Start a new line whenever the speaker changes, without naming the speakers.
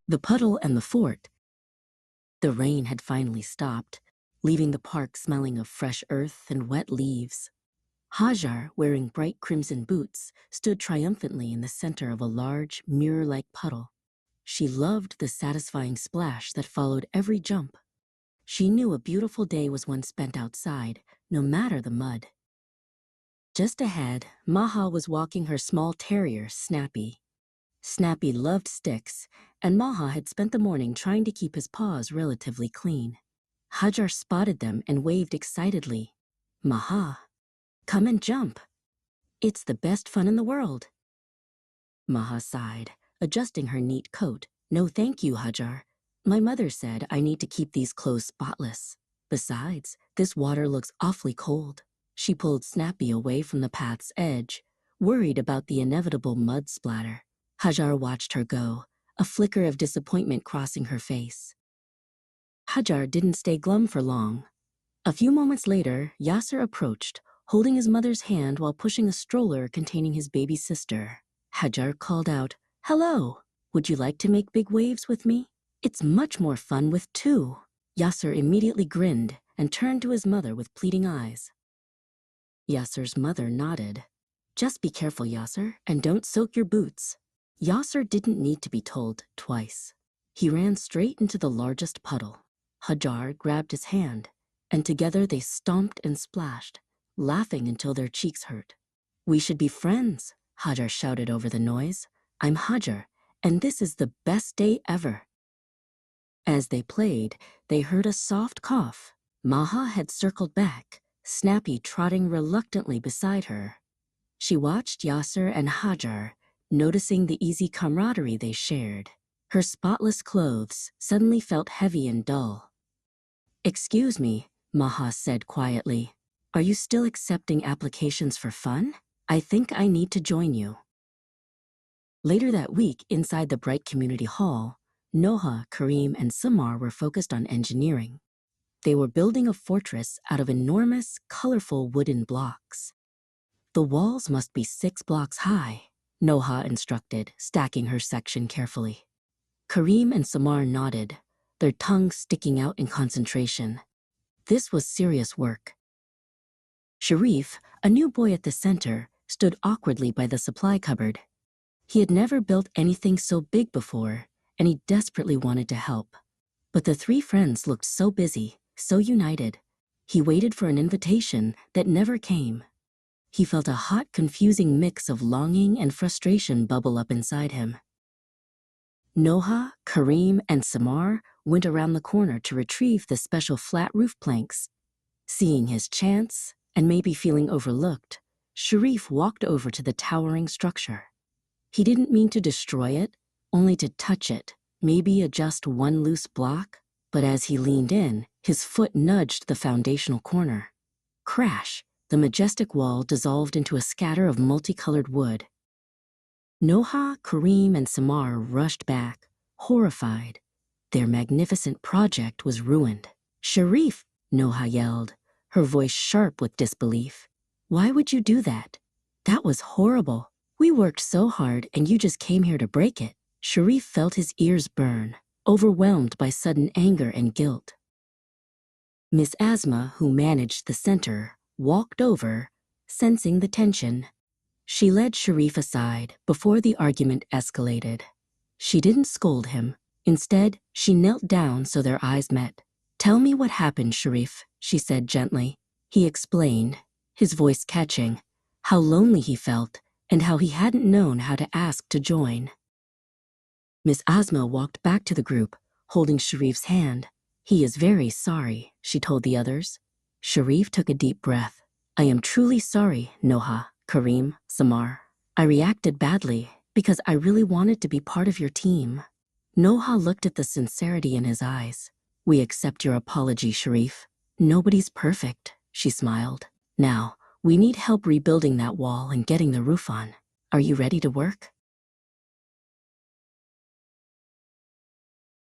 the puddle and the fort. The rain had finally stopped, leaving the park smelling of fresh earth and wet leaves. Hajar, wearing bright crimson boots, stood triumphantly in the center of a large, mirror-like puddle. She loved the satisfying splash that followed every jump. She knew a beautiful day was one spent outside, no matter the mud. Just ahead, Maha was walking her small terrier, Snappy. Snappy loved sticks, and Maha had spent the morning trying to keep his paws relatively clean. Hajar spotted them and waved excitedly. "Maha, come and jump. It's the best fun in the world." Maha sighed, adjusting her neat coat. "No thank you, Hajar. My mother said I need to keep these clothes spotless. Besides, this water looks awfully cold." She pulled Snappy away from the path's edge, worried about the inevitable mud splatter. Hajar watched her go, a flicker of disappointment crossing her face. Hajar didn't stay glum for long. A few moments later, Yasser approached, holding his mother's hand while pushing a stroller containing his baby sister. Hajar called out, "Hello, would you like to make big waves with me? It's much more fun with two." Yasser immediately grinned and turned to his mother with pleading eyes. Yasser's mother nodded. "Just be careful, Yasser, and don't soak your boots." Yasser didn't need to be told twice. He ran straight into the largest puddle. Hajar grabbed his hand, and together they stomped and splashed, laughing until their cheeks hurt. "We should be friends," Hajar shouted over the noise. "I'm Hajar, and this is the best day ever." As they played, they heard a soft cough. Maha had circled back, Snappy trotting reluctantly beside her. She watched Yasser and Hajar, noticing the easy camaraderie they shared. Her spotless clothes suddenly felt heavy and dull. "Excuse me," Maha said quietly. "Are you still accepting applications for fun? I think I need to join you." Later that week, inside the bright community hall, Noha, Kareem, and Samar were focused on engineering. They were building a fortress out of enormous, colorful wooden blocks. "The walls must be 6 blocks high," Noha instructed, stacking her section carefully. Kareem and Samar nodded, their tongues sticking out in concentration. This was serious work. Sharif, a new boy at the center, stood awkwardly by the supply cupboard. He had never built anything so big before, and he desperately wanted to help. But the three friends looked so busy, so united. He waited for an invitation that never came. He felt a hot, confusing mix of longing and frustration bubble up inside him. Noha, Kareem, and Samar went around the corner to retrieve the special flat roof planks. Seeing his chance, and maybe feeling overlooked, Sharif walked over to the towering structure. He didn't mean to destroy it, only to touch it, maybe adjust one loose block, but as he leaned in, his foot nudged the foundational corner. Crash! The majestic wall dissolved into a scatter of multicolored wood. Noha, Kareem, and Samar rushed back, horrified. Their magnificent project was ruined. "Sharif!" Noha yelled, her voice sharp with disbelief. "Why would you do that? That was horrible. We worked so hard and you just came here to break it." Sharif felt his ears burn, overwhelmed by sudden anger and guilt. Miss Asma, who managed the center, walked over, sensing the tension. She led Sharif aside before the argument escalated. She didn't scold him. Instead, she knelt down so their eyes met. "Tell me what happened, Sharif," she said gently. He explained, his voice catching, how lonely he felt and how he hadn't known how to ask to join. Miss Asma walked back to the group, holding Sharif's hand. "He is very sorry," she told the others. Sharif took a deep breath. "I am truly sorry, Noha, Kareem, Samar. I reacted badly because I really wanted to be part of your team." Noha looked at the sincerity in his eyes. "We accept your apology, Sharif. Nobody's perfect," she smiled. "Now, we need help rebuilding that wall and getting the roof on. Are you ready to work?"